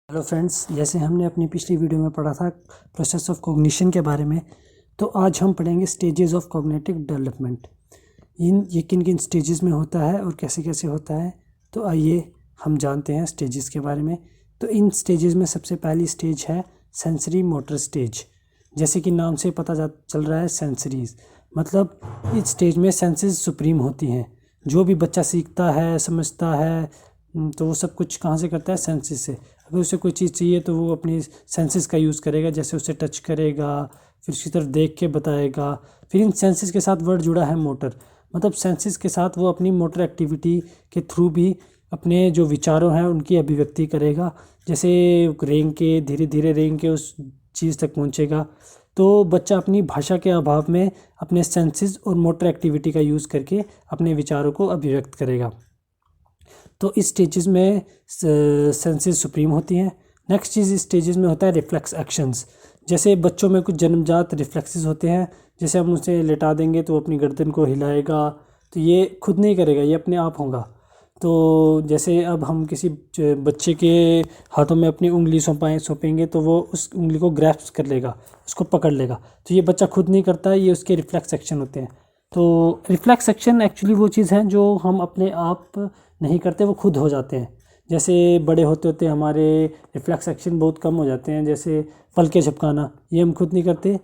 Hello friends, जैसे हमने अपनी पिछली वीडियो में पढ़ा था प्रोसेस ऑफ कॉग्निशन के बारे में, तो आज हम पढ़ेंगे स्टेजेस ऑफ कॉग्निटिव डेवलपमेंट। ये किन किन स्टेजेस में होता है और कैसे कैसे होता है। तो आइए हम जानते हैं स्टेजेस के बारे में। तो इन स्टेजेस में सबसे पहली स्टेज है सेंसरी मोटर स्टेज। जैसे कि नाम से पता चल रहा है सेंसरीज, मतलब इस स्टेज में सेंसेस सुप्रीम होती हैं। जो भी बच्चा सीखता है, समझता है, तो वो सब कुछ कहाँ से करता है? सेंसेस से। अगर उसे कोई चीज़ चाहिए तो वो अपनी सेंसेस का यूज़ करेगा, जैसे उसे टच करेगा, फिर उसकी तरफ देख के बताएगा। फिर इन सेंसेस के साथ वर्ड जुड़ा है मोटर, मतलब सेंसेस के साथ वो अपनी मोटर एक्टिविटी के थ्रू भी अपने जो विचारों हैं उनकी अभिव्यक्ति करेगा। जैसे रेंग के धीरे धीरे रेंग के उस चीज़ तक पहुँचेगा। तो बच्चा अपनी भाषा के अभाव में अपने सेंसेस और मोटर एक्टिविटी का यूज़ करके अपने विचारों को अभिव्यक्त करेगा। तो इस स्टेजेस में सेंसेस सुप्रीम होती हैं। नेक्स्ट चीज़ इस स्टेजेस में होता है रिफ्लेक्स एक्शंस। जैसे बच्चों में कुछ जन्मजात रिफ्लेक्सेस होते हैं। जैसे हम उसे लेटा देंगे तो वो अपनी गर्दन को हिलाएगा, तो ये खुद नहीं करेगा, ये अपने आप होगा। तो जैसे अब हम किसी बच्चे के हाथों में अपनी उंगली सौंपेंगे तो वो उस उंगली को ग्रैस्प कर लेगा, उसको पकड़ लेगा। तो ये बच्चा खुद नहीं करता है, ये उसके रिफ्लेक्स एक्शन होते हैं। तो रिफ्लेक्स एक्शन एक्चुअली वो चीज़ है जो हम अपने आप नहीं करते, वो खुद हो जाते हैं। जैसे बड़े होते होते हमारे रिफ्लेक्स एक्शन बहुत कम हो जाते हैं, जैसे पलके झपकाना, ये हम खुद नहीं करते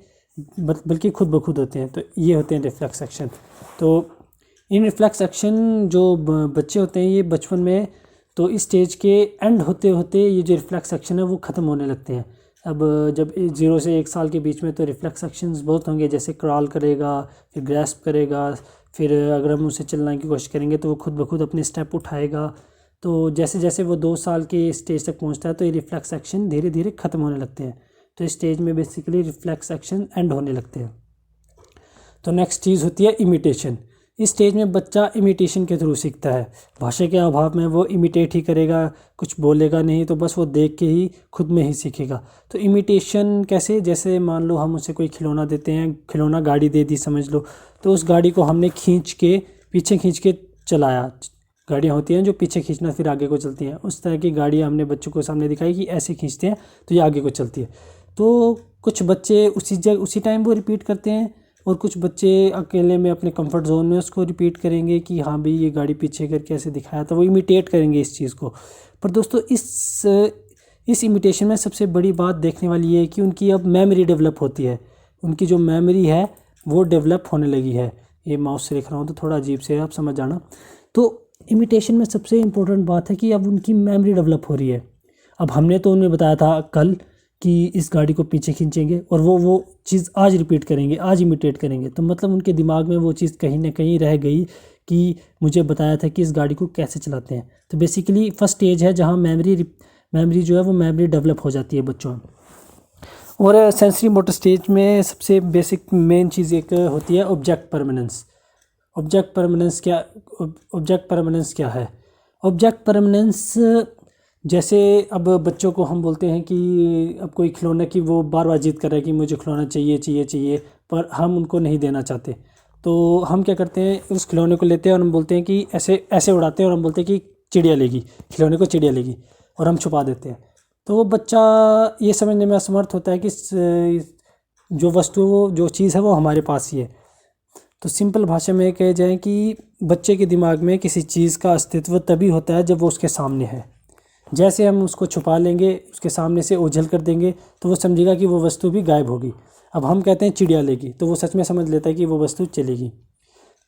बल्कि खुद ब खुद होते हैं। तो ये होते हैं रिफ्लेक्स एक्शन। तो इन रिफ्लेक्स एक्शन जो बच्चे होते हैं ये बचपन में, तो इस स्टेज के एंड होते होते ये जो रिफ्लेक्स एक्शन है वो ख़त्म होने लगते हैं। अब जब 0 से 1 साल के बीच में तो रिफ्लेक्स एक्शंस बहुत होंगे, जैसे क्रॉल करेगा, फिर ग्रैस्प करेगा, फिर अगर हम उसे चलने की कोशिश करेंगे तो वो खुद ब खुद अपने स्टेप उठाएगा। तो जैसे जैसे वो 2 साल के स्टेज तक पहुंचता है तो ये रिफ्लेक्स एक्शन धीरे धीरे ख़त्म होने लगते हैं। तो इस स्टेज में बेसिकली रिफ्लेक्स एक्शन एंड होने लगते हैं। तो नेक्स्ट चीज़ होती है इमिटेशन। इस स्टेज में बच्चा इमिटेशन के थ्रू सीखता है। भाषा के अभाव में वो इमिटेट ही करेगा, कुछ बोलेगा नहीं, तो बस वो देख के ही खुद में ही सीखेगा। तो इमिटेशन कैसे? जैसे मान लो हम उसे कोई खिलौना देते हैं, खिलौना गाड़ी दे दी समझ लो, तो उस गाड़ी को हमने पीछे खींच के चलाया। गाड़ियाँ होती हैं जो पीछे खींचना फिर आगे को चलती हैं, उस तरह की गाड़ियाँ हमने बच्चों को सामने दिखाई कि ऐसे खींचते हैं तो ये आगे को चलती है। तो कुछ बच्चे उसी टाइम वो रिपीट करते हैं, और कुछ बच्चे अकेले में अपने कंफर्ट जोन में उसको रिपीट करेंगे कि हाँ भाई ये गाड़ी पीछे करके ऐसे दिखाया, तो वो इमिटेट करेंगे इस चीज़ को। पर दोस्तों इस इमिटेशन में सबसे बड़ी बात देखने वाली है कि उनकी अब मेमोरी डेवलप होती है। उनकी जो मेमोरी है वो डेवलप होने लगी है। ये माउस से लिख रहा हूँ तो थोड़ा अजीब से है, आप समझ जाना। तो इमिटेशन में सबसे इम्पोर्टेंट बात है कि अब उनकी मेमोरी डेवलप हो रही है। अब हमने तो उन्हें बताया था कल कि इस गाड़ी को पीछे खींचेंगे, और वो चीज़ आज रिपीट करेंगे, आज इमिटेट करेंगे। तो मतलब उनके दिमाग में वो चीज़ कहीं ना कहीं रह गई कि मुझे बताया था कि इस गाड़ी को कैसे चलाते हैं। तो बेसिकली फर्स्ट स्टेज है जहाँ मेमोरी जो है वो मेमोरी डेवलप हो जाती है बच्चों में। और सेंसरी मोटर स्टेज में सबसे बेसिक मेन चीज़ एक होती है ऑब्जेक्ट परमानेंस। ऑब्जेक्ट परमानेंस क्या है? ऑब्जेक्ट परमानेंस, जैसे अब बच्चों को हम बोलते हैं कि अब कोई खिलौना की वो बार बार जिद कर रहा है कि मुझे खिलौना चाहिए चाहिए चाहिए, पर हम उनको नहीं देना चाहते। तो हम क्या करते हैं, उस खिलौने को लेते हैं और हम बोलते हैं कि ऐसे ऐसे उड़ाते हैं, और हम बोलते हैं कि चिड़िया लेगी, खिलौने को चिड़िया लेगी, और हम छुपा देते हैं। तो वो बच्चा ये समझने में असमर्थ होता है कि जो वस्तु, जो चीज़ है वो हमारे पास ही है। तो सिंपल भाषा में कहे जाए कि बच्चे के दिमाग में किसी चीज़ का अस्तित्व तभी होता है जब वो उसके सामने है। जैसे हम उसको छुपा लेंगे, उसके सामने से ओझल कर देंगे, तो वो समझेगा कि वो वस्तु भी गायब होगी। अब हम कहते हैं चिड़िया लेगी, तो वो सच में समझ लेता है कि वो वस्तु चलेगी।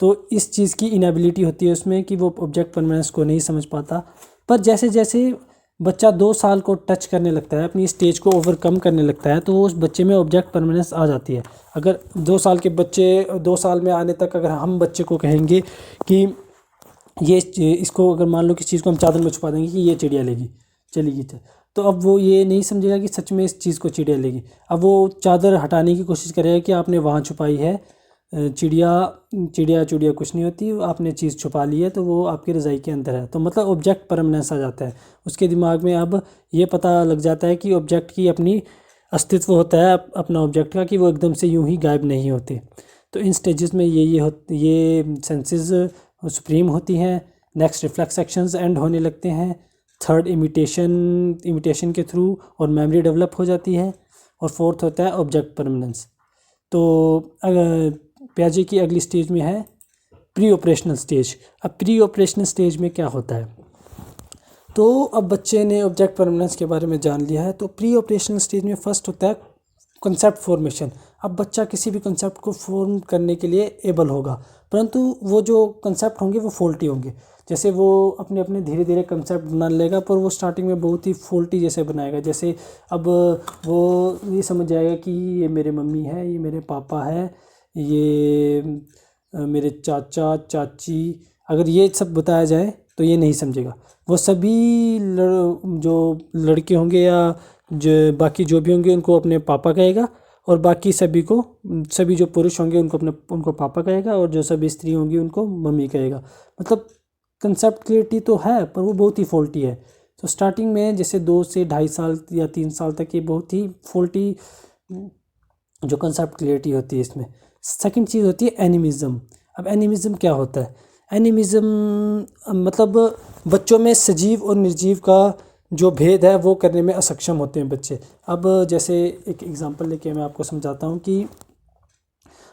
तो इस चीज़ की इनएबिलिटी होती है उसमें कि वो ऑब्जेक्ट परमानेंस को नहीं समझ पाता। पर जैसे जैसे बच्चा 2 साल को टच करने लगता है, अपनी स्टेज को ओवरकम करने लगता है, तो उस बच्चे में ऑब्जेक्ट परमानेंस आ जाती है। अगर 2 साल के बच्चे 2 साल में आने तक अगर हम बच्चे को कहेंगे कि ये इसको, अगर मान लो किसी चीज़ को हम चादर में छुपा देंगे कि ये चिड़िया लेगी, चलेगी, तो अब वो ये नहीं समझेगा कि सच में इस चीज़ को चिड़िया लेगी। अब वो चादर हटाने की कोशिश करेगा कि आपने वहाँ छुपाई है चिड़िया कुछ नहीं होती, आपने चीज़ छुपा ली है, तो वो आपकी रज़ाई के अंदर है। तो मतलब ऑब्जेक्ट परमानेंस आ जाता है उसके दिमाग में। अब ये पता लग जाता है कि ऑब्जेक्ट की अपनी अस्तित्व होता है, अपना ऑब्जेक्ट का, कि वो एकदम से यूं ही गायब नहीं होते। तो इन स्टेजेस में ये सेंसेस सुप्रीम होती हैं। नेक्स्ट रिफ्लेक्स एक्शंस एंड होने लगते हैं। थर्ड इमिटेशन के थ्रू और मेमोरी डेवलप हो जाती है, और फोर्थ होता है ऑब्जेक्ट परमानेंस। तो अगर पियाजे की अगली स्टेज में है प्री ऑपरेशनल स्टेज। अब प्री ऑपरेशनल स्टेज में क्या होता है, तो अब बच्चे ने ऑब्जेक्ट परमानेंस के बारे में जान लिया है। तो प्री ऑपरेशनल स्टेज में फर्स्ट होता है कंसेप्ट फॉर्मेशन। अब बच्चा किसी भी कंसेप्ट को फॉर्म करने के लिए एबल होगा, परंतु वो जो कंसेप्ट होंगे वो फॉल्टी होंगे। जैसे वो अपने अपने धीरे धीरे कंसेप्ट बना लेगा, पर वो स्टार्टिंग में बहुत ही फॉल्टी जैसे बनाएगा। जैसे अब वो ये समझ जाएगा कि ये मेरे मम्मी है, ये मेरे पापा है, ये मेरे चाचा चाची, अगर ये सब बताया जाए तो ये नहीं समझेगा। वो सभी जो लड़के होंगे या जो बाकी जो भी होंगे उनको अपने पापा कहेगा, और बाकी सभी जो पुरुष होंगे उनको पापा कहेगा, और जो सभी स्त्री होंगी उनको मम्मी कहेगा। मतलब कंसेप्ट क्लियरिटी तो है, पर वो बहुत ही फॉल्टी है। तो स्टार्टिंग में जैसे 2 से 2.5 साल या 3 साल तक ये बहुत ही फॉल्टी जो कंसेप्ट क्लियरिटी होती है इसमें। सेकंड चीज़ होती है एनिमिज्म। अब एनिमिज्म क्या होता है? एनिमिज्म मतलब बच्चों में सजीव और निर्जीव का जो भेद है वो करने में असक्षम होते हैं बच्चे। अब जैसे एक एग्जांपल लेके मैं आपको समझाता हूँ कि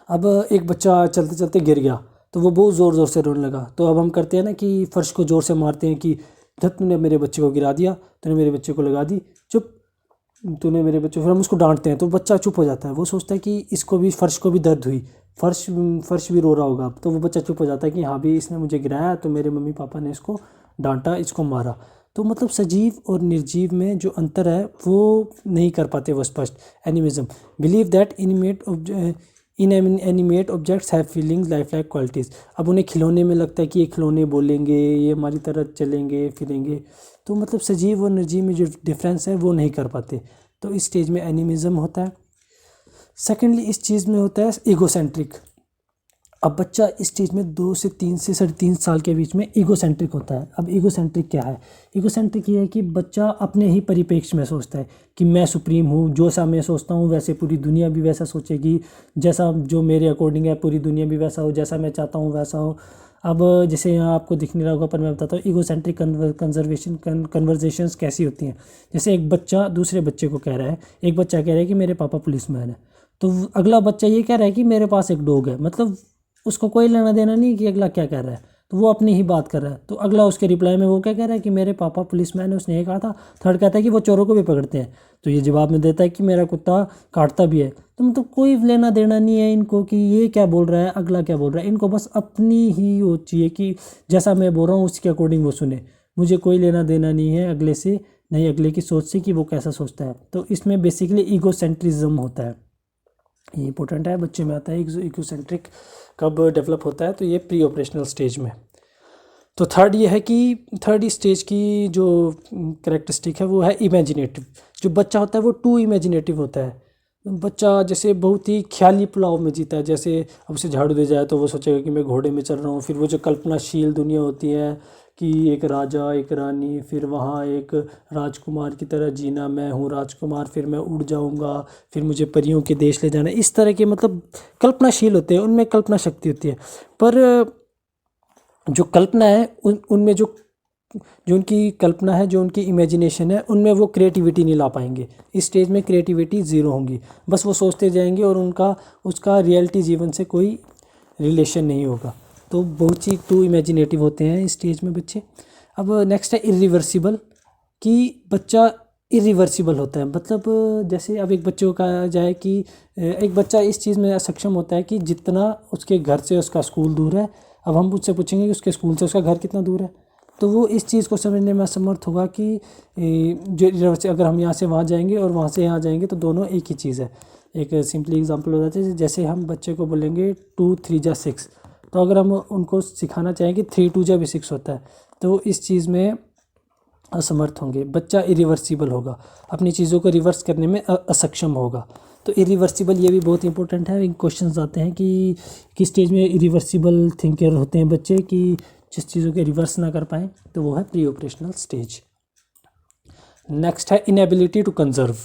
अब एक बच्चा चलते चलते गिर गया, तो वो बहुत ज़ोर ज़ोर से रोने लगा। तो अब हम करते हैं ना कि फ़र्श को ज़ोर से मारते हैं कि धत तूने मेरे बच्चे को गिरा दिया, तूने मेरे बच्चे को लगा दी, चुप, तूने मेरे बच्चे। फिर हम उसको डांटते हैं तो बच्चा चुप हो जाता है। वो सोचता है कि इसको भी फ़र्श को भी दर्द हुई, फ़र्श भी रो रहा होगा। तो वो बच्चा चुप हो जाता है कि हाँ भी इसने मुझे गिराया, तो मेरे मम्मी पापा ने इसको डांटा, इसको मारा। तो मतलब सजीव और निर्जीव में जो अंतर है वो नहीं कर पाते वो स्पष्ट। Animism believe that inanimate objects have feelings life like qualities. अब उन्हें खिलौने में लगता है कि ये खिलौने बोलेंगे, ये हमारी तरह चलेंगे फिरेंगे। तो मतलब सजीव और निर्जीव में जो डिफरेंस है वो नहीं कर पाते। तो इस स्टेज में एनिमिज्म होता है। सेकेंडली इस चीज़ में होता है ईगोसेंट्रिक। अब बच्चा इस चीज़ में 2 से 3 से 3.5 साल के बीच में ईगोसेंट्रिक होता है। अब ईगोसेंट्रिक क्या है? ईगोसेंट्रिक ये है कि बच्चा अपने ही परिप्रेक्ष्य में सोचता है कि मैं सुप्रीम हूँ, जैसा मैं सोचता हूँ वैसे पूरी दुनिया भी वैसा सोचेगी, जैसा जो मेरे अकॉर्डिंग है पूरी दुनिया भी वैसा हो, जैसा मैं चाहता हूँ वैसा हो। अब जैसे यहाँ आपको दिख नहीं रहा होगा, पर मैं बताता हूँ ईगोसेंट्रिक कन्वर्जेशंस कैसी होती हैं। जैसे एक बच्चा दूसरे बच्चे को कह रहा है, एक बच्चा कह रहा है कि मेरे पापा पुलिसमैन है, तो अगला बच्चा ये कह रहा है कि मेरे पास एक डॉग है। मतलब उसको कोई लेना देना नहीं कि अगला क्या कह रहा है, तो वो अपनी ही बात कर रहा है। तो अगला उसके रिप्लाई में वो क्या कह रहा है कि मेरे पापा पुलिसमैन है, उसने ये कहा था। थर्ड कहता है कि वो चोरों को भी पकड़ते हैं, तो ये जवाब में देता है कि मेरा कुत्ता काटता भी है। तो मतलब कोई लेना देना नहीं है इनको कि ये क्या बोल रहा है, अगला क्या बोल रहा है। इनको बस अपनी ही वो चाहिए कि जैसा मैं बोल रहा हूँ उसके अकॉर्डिंग वो सुने। मुझे कोई लेना देना नहीं है अगले से, नहीं अगले की सोच से कि वो कैसा सोचता है। तो इसमें बेसिकली ईगोसेंट्रिज्म होता है। ये इंपॉर्टेंट है, बच्चे में आता है ईगोसेंट्रिक कब डेवलप होता है, तो ये प्री ऑपरेशनल स्टेज में। तो थर्ड ये है कि थर्ड स्टेज की जो कैरेक्टरिस्टिक है वो है इमेजिनेटिव। जो बच्चा होता है वो टू इमेजिनेटिव होता है। बच्चा जैसे बहुत ही ख्याली पुलाव में जीता है। जैसे अब उसे झाड़ू दे जाए तो वो सोचेगा कि मैं घोड़े में चल रहा हूँ। फिर वो जो कल्पनाशील दुनिया होती है कि एक राजा एक रानी, फिर वहाँ एक राजकुमार की तरह जीना, मैं हूँ राजकुमार, फिर मैं उड़ जाऊँगा, फिर मुझे परियों के देश ले जाना, इस तरह के मतलब कल्पनाशील होते हैं, उनमें कल्पना शक्ति होती है। पर जो कल्पना है उनमें जो जो उनकी कल्पना है, जो उनकी इमेजिनेशन है, उनमें वो क्रिएटिविटी नहीं ला पाएंगे। इस स्टेज में क्रिएटिविटी ज़ीरो होंगी, बस वो सोचते जाएंगे और उसका रियलिटी जीवन से कोई रिलेशन नहीं होगा। तो बहुत ही टू इमेजिनेटिव होते हैं इस स्टेज में बच्चे। अब नेक्स्ट है इरिवर्सिबल, कि बच्चा इरिवर्सिबल होता है। मतलब जैसे अब एक बच्चे को कहा जाए कि एक बच्चा इस चीज़ में सक्षम होता है कि जितना उसके घर से उसका स्कूल दूर है, अब हम मुझसे पूछेंगे कि उसके स्कूल से उसका घर कितना दूर है, तो वो इस चीज़ को समझने में असमर्थ होगा कि जो अगर हम यहाँ से वहाँ जाएंगे और वहाँ से यहाँ जाएंगे तो दोनों एक ही चीज़ है। एक सिंपली एग्जांपल हो जाता है, जैसे हम बच्चे को बोलेंगे 2 3 जा 6, तो अगर हम उनको सिखाना चाहें कि 3 2 जा भी 6 होता है, तो इस चीज़ में असमर्थ होंगे। बच्चा इरिवर्सिबल होगा, अपनी चीज़ों को रिवर्स करने में असक्षम होगा। तो इरिवर्सिबल ये भी बहुत इंपॉर्टेंट है। क्वेश्चंस आते हैं कि किस स्टेज में इरिवर्सिबल थिंकर होते हैं बच्चे, कि जिस चीज़ों के रिवर्स ना कर पाएँ, तो वो है प्री ऑपरेशनल स्टेज। नेक्स्ट है इनएबिलिटी टू कंजर्व।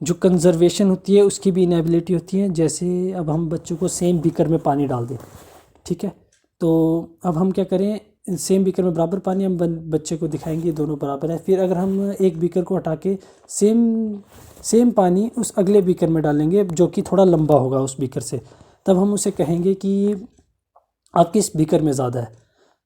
जो कंजर्वेशन होती है उसकी भी इनएबिलिटी होती है। जैसे अब हम बच्चों को सेम बीकर में पानी डाल दें, ठीक है, तो अब हम क्या करें, सेम बीकर में बराबर पानी, हम बच्चे को दिखाएंगे दोनों बराबर है। फिर अगर हम एक बीकर को हटा के सेम पानी उस अगले बीकर में डालेंगे जो कि थोड़ा लंबा होगा उस बीकर से, तब हम उसे कहेंगे कि आप किस बीकर में ज़्यादा है।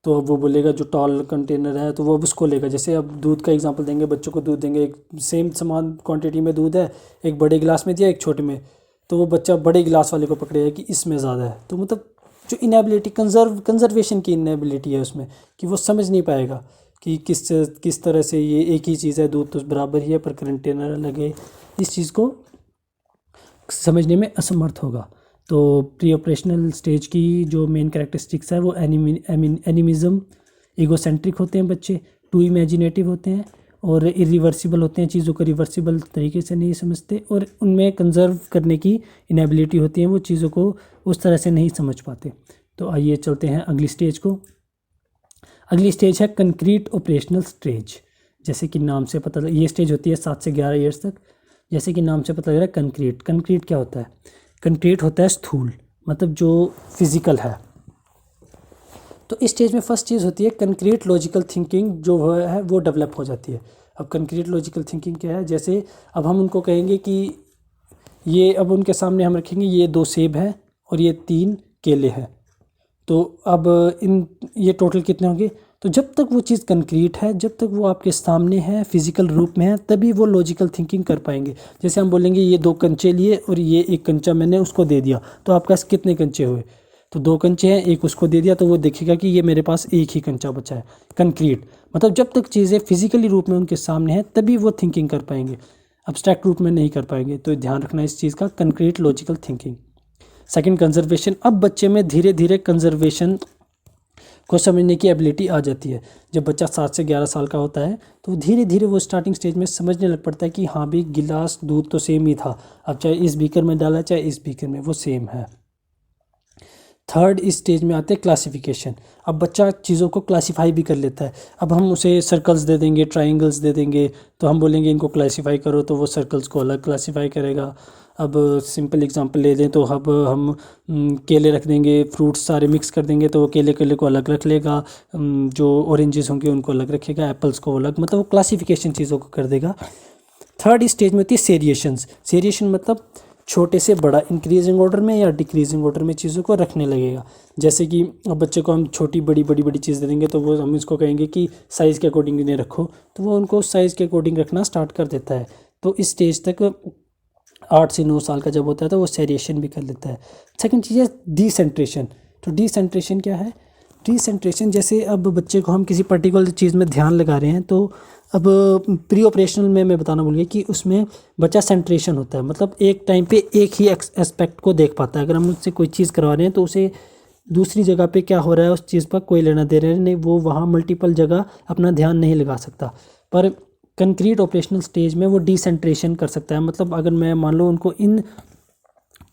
तो अब वो बोलेगा जो टॉल कंटेनर है, तो वो अब उसको लेगा। जैसे अब दूध का एग्जांपल देंगे, बच्चों को दूध देंगे, एक सेम समान क्वांटिटी में दूध है, एक बड़े गिलास में दिया एक छोटे में, तो वो बच्चा बड़े गिलास वाले को पकड़ेगा कि इसमें ज़्यादा है। तो मतलब जो इनेबिलिटी कंजर्वेशन की इनेबिलिटी है उसमें, कि वो समझ नहीं पाएगा कि किस तरह से ये एक ही चीज़ है, दूध तो बराबर ही है पर कंटेनर अलग है, इस चीज़ को समझने में असमर्थ होगा। तो प्री ऑपरेशनल स्टेज की जो मेन कैरेक्टरिस्टिक्स है वो एनिमिज़म, ईगोसेंट्रिक होते हैं बच्चे, टू इमेजिनेटिव होते हैं और इरिवर्सिबल होते हैं, चीज़ों को रिवर्सिबल तरीके से नहीं समझते, और उनमें कंजर्व करने की इनेबिलिटी होती है, वो चीज़ों को उस तरह से नहीं समझ पाते। तो आइए चलते हैं अगली स्टेज को। अगली स्टेज है कंक्रीट ऑपरेशनल स्टेज। जैसे कि नाम से पता ये स्टेज होती है 7 से 11 ईयर्स तक। जैसे कि नाम से पता लग रहा है कंक्रीट क्या होता है? कंक्रीट होता है स्थूल, मतलब जो फिज़िकल है। तो इस स्टेज में फर्स्ट चीज़ होती है कंक्रीट लॉजिकल थिंकिंग, जो है वो डेवलप हो जाती है। अब कंक्रीट लॉजिकल थिंकिंग क्या है? जैसे अब हम उनको कहेंगे कि ये, अब उनके सामने हम रखेंगे ये 2 सेब हैं और ये 3 केले हैं, तो अब ये टोटल कितने होंगे? तो जब तक वो चीज़ कंक्रीट है, जब तक वो आपके सामने है, फिजिकल रूप में है, तभी वो लॉजिकल थिंकिंग कर पाएंगे। जैसे हम बोलेंगे ये 2 कंचे लिए और ये 1 कंचा मैंने उसको दे दिया, तो आपके पास कितने कंचे हुए? तो 2 कंचे हैं, 1 उसको दे दिया, तो वो देखेगा कि ये मेरे पास 1 ही कंचा बचा है। कंक्रीट मतलब जब तक चीज़ें फिजिकली रूप में उनके सामने हैं तभी वो थिंकिंग कर पाएंगे, अब्स्ट्रैक्ट रूप में नहीं कर पाएंगे। तो ध्यान रखना इस चीज़ का, concrete logical thinking. Second, conservation. अब बच्चे में धीरे धीरे कंजर्वेशन को समझने की एबिलिटी आ जाती है। जब बच्चा 7 से 11 साल का होता है तो धीरे धीरे वो स्टार्टिंग स्टेज में समझने लग पड़ता है कि हाँ भी गिलास दूध तो सेम ही था, अब चाहे इस बीकर में डाला चाहे इस बीकर में, वो सेम है। थर्ड, इस स्टेज में आते हैं क्लासिफिकेशन। अब बच्चा चीज़ों को क्लासीफाई भी कर लेता है। अब हम उसे सर्कल्स दे देंगे, ट्राइंगल्स दे देंगे, तो हम बोलेंगे इनको क्लासीफाई करो, तो वो सर्कल्स को अलग क्लासीफाई करेगा। अब सिंपल एग्जांपल ले लें तो अब हम केले रख देंगे, फ्रूट्स सारे मिक्स कर देंगे, तो वो केले को अलग रख लेगा, जो ऑरेंजेस होंगे उनको अलग रखेगा, एप्पल्स को अलग, मतलब वो क्लासिफिकेशन चीज़ों को कर देगा। थर्ड स्टेज में होती है सेरिएशंस। सेरिएशन मतलब छोटे से बड़ा, इंक्रीजिंग ऑर्डर में या डिक्रीजिंग ऑर्डर में चीज़ों को रखने लगेगा। जैसे कि अब बच्चे को हम छोटी बड़ी चीज़ दे देंगे, तो वो हम इसको कहेंगे कि साइज़ के अकॉर्डिंग इन्हें रखो, तो वो उनको साइज़ के अकॉर्डिंग रखना स्टार्ट कर देता है। तो इस स्टेज तक 8 से 9 साल का जब होता है तो वो सेरिएशन भी कर लेता है। सेकंड चीज़ है डिसेंट्रेशन। तो डिसेंट्रेशन क्या है? डिसेंट्रेशन, जैसे अब बच्चे को हम किसी पर्टिकुलर चीज़ में ध्यान लगा रहे हैं, तो अब प्री ऑपरेशनल में मैं बताना भूल गया कि उसमें बच्चा सेंट्रेशन होता है, मतलब एक टाइम पे एक ही एस्पेक्ट को देख पाता है। अगर हम उससे कोई चीज़ करवा रहे हैं तो उसे दूसरी जगह पे क्या हो रहा है उस चीज़ पर कोई लेना दे रहे नहीं, वो वहाँ मल्टीपल जगह अपना ध्यान नहीं लगा सकता। पर कंक्रीट ऑपरेशनल स्टेज में वो डिसेंट्रेशन कर सकता है। मतलब अगर मैं मान लो उनको इन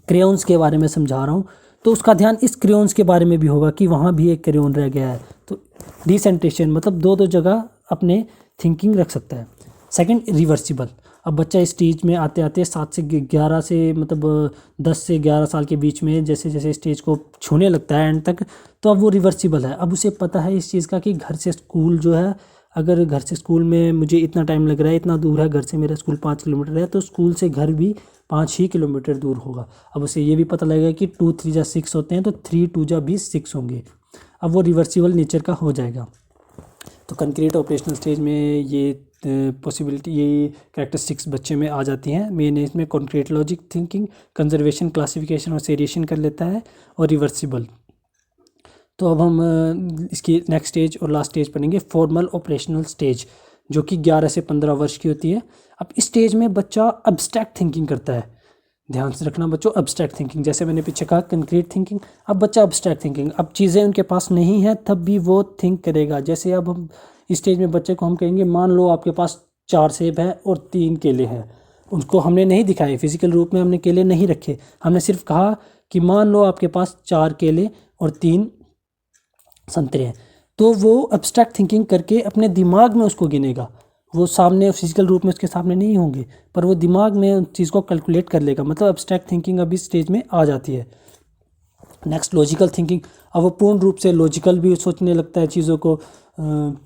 क्रेयॉन्स के बारे में समझा रहा हूँ, तो उसका ध्यान इस क्रेयॉन्स के बारे में भी होगा कि वहाँ भी एक क्रेयॉन रह गया है। तो डिसेंट्रेशन मतलब दो जगह अपने थिंकिंग रख सकता है। Second, reversible. अब बच्चा इस स्टेज में आते आते 7 से 11 से मतलब 10 से 11 साल के बीच में जैसे जैसे स्टेज को छूने लगता है एंड तक, तो अब वो रिवर्सिबल है। अब उसे पता है इस चीज़ का कि घर से स्कूल जो है, अगर घर से स्कूल में मुझे इतना टाइम लग रहा है, इतना दूर है घर से, मेरा स्कूल 5 किलोमीटर है, तो स्कूल से घर भी 5 ही किलोमीटर दूर होगा। अब उसे ये भी पता लगेगा कि 2 3 जा 6 होते हैं, तो 3 2 जा भी 6 होंगे। अब वो रिवर्सिबल नेचर का हो जाएगा। तो कंक्रीट ऑपरेशनल स्टेज में ये पॉसिबिलिटी, ये कैरेक्टरिस्टिक्स बच्चे में आ जाती हैं। मेन इसमें concrete logic thinking, conservation, classification और सेरिएशन कर लेता है, और रिवर्सिबल। तो अब हम इसकी नेक्स्ट स्टेज और लास्ट स्टेज पढ़ेंगे, फॉर्मल ऑपरेशनल स्टेज, जो कि 11 से 15 वर्ष की होती है। अब इस स्टेज में बच्चा अब्स्ट्रैक्ट थिंकिंग करता है। ध्यान से रखना बच्चों, अब्स्ट्रैक्ट थिंकिंग, जैसे मैंने पीछे कहा कंक्रीट थिंकिंग, अब बच्चा अब्स्ट्रैक्ट थिंकिंग, अब चीज़ें उनके पास नहीं है तब भी वो थिंक करेगा। जैसे अब हम इस स्टेज में बच्चे को हम कहेंगे, मान लो आपके पास 4 सेब हैं और 3 केले हैं। उनको हमने नहीं दिखाए, फिजिकल रूप में हमने केले नहीं रखे, हमने सिर्फ कहा कि मान लो आपके पास 4 केले और 3 संतरे हैं। तो वो अब्स्ट्रैक्ट थिंकिंग करके अपने दिमाग में उसको गिनेगा। वो सामने फिजिकल रूप में उसके सामने नहीं होंगे, पर वो दिमाग में उस चीज़ को कैलकुलेट कर लेगा। मतलब अब्स्ट्रैक्ट थिंकिंग अभी स्टेज में आ जाती है। नेक्स्ट लॉजिकल थिंकिंग, अब वो पूर्ण रूप से लॉजिकल भी सोचने लगता है चीज़ों को,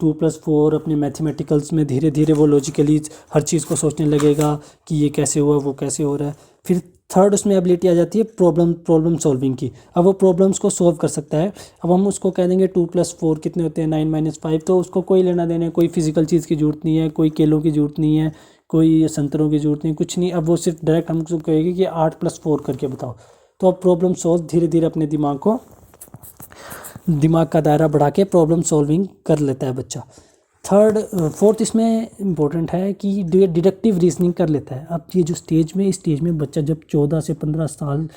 2+4 अपने मैथमेटिकल्स में धीरे धीरे वो लॉजिकली हर चीज़ को सोचने लगेगा कि ये कैसे हुआ, वो कैसे हो रहा है। फिर थर्ड उसमें एबिलिटी आ जाती है प्रॉब्लम सॉल्विंग की। अब वो प्रॉब्लम्स को सॉल्व कर सकता है। अब हम उसको कह देंगे 2+4 कितने होते हैं, 9-5, तो उसको कोई लेना देना, कोई फिजिकल चीज़ की ज़रूरत नहीं है, कोई केलों की ज़रूरत नहीं है, कोई संतरों की ज़रूरत नहीं, कुछ नहीं। अब वो सिर्फ डायरेक्ट हमको कहेगी कि 8+4 करके बताओ। तो अब प्रॉब्लम सॉल्व धीरे धीरे अपने दिमाग का दायरा बढ़ा के प्रॉब्लम सॉल्विंग कर लेता है बच्चा। फोर्थ इसमें इम्पोर्टेंट है कि डिडक्टिव रीजनिंग कर लेता है। अब ये जो इस स्टेज में बच्चा जब 14 से 15 साल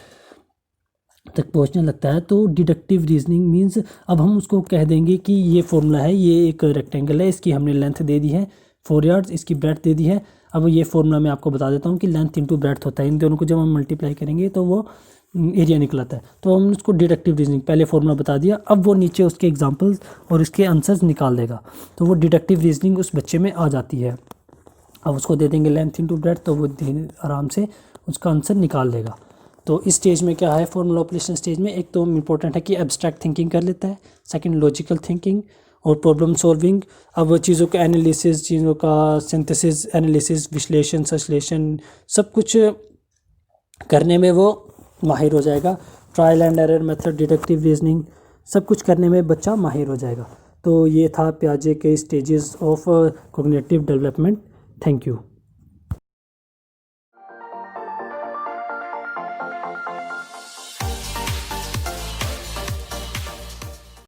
तक पहुंचने लगता है तो डिडक्टिव रीजनिंग मींस अब हम उसको कह देंगे कि ये फॉर्मूला है, ये एक रेक्टेंगल है, इसकी हमने लेंथ दे दी है 4 यार्ड्स, इसकी ब्रेड्थ दे दी है। अब ये फॉर्मूला मैं आपको बता देता हूँ कि लेंथ इंटू ब्रेड्थ होता है, इन दोनों को जब हम मल्टीप्लाई करेंगे तो वो एरिया निकलाता है। तो हम उसको डिडक्टिव रीजनिंग, पहले फॉर्मूला बता दिया, अब वो नीचे उसके एग्जांपल्स और इसके आंसर्स निकाल देगा। तो वो डिडक्टिव रीजनिंग उस बच्चे में आ जाती है। अब उसको दे देंगे लेंथ इंटू ब्रेड्थ, तो वो आराम से उसका आंसर निकाल लेगा। तो इस स्टेज में क्या है, फॉर्मूला ऑपरेशन स्टेज में एक तो इम्पोर्टेंट है कि एब्स्ट्रैक्ट थिंकिंग कर लेता है, सेकंड लॉजिकल थिंकिंग और प्रॉब्लम सॉल्विंग। अब चीज़ों का एनालिसिस, चीज़ों का सिंथेसिस, एनालिसिस, विश्लेषण, संश्लेषण, सब कुछ करने में वो माहिर हो जाएगा। Trial and error method, deductive reasoning, सब कुछ करने में बच्चा माहिर हो जाएगा। तो ये था पियाजे के stages of cognitive development. Thank you.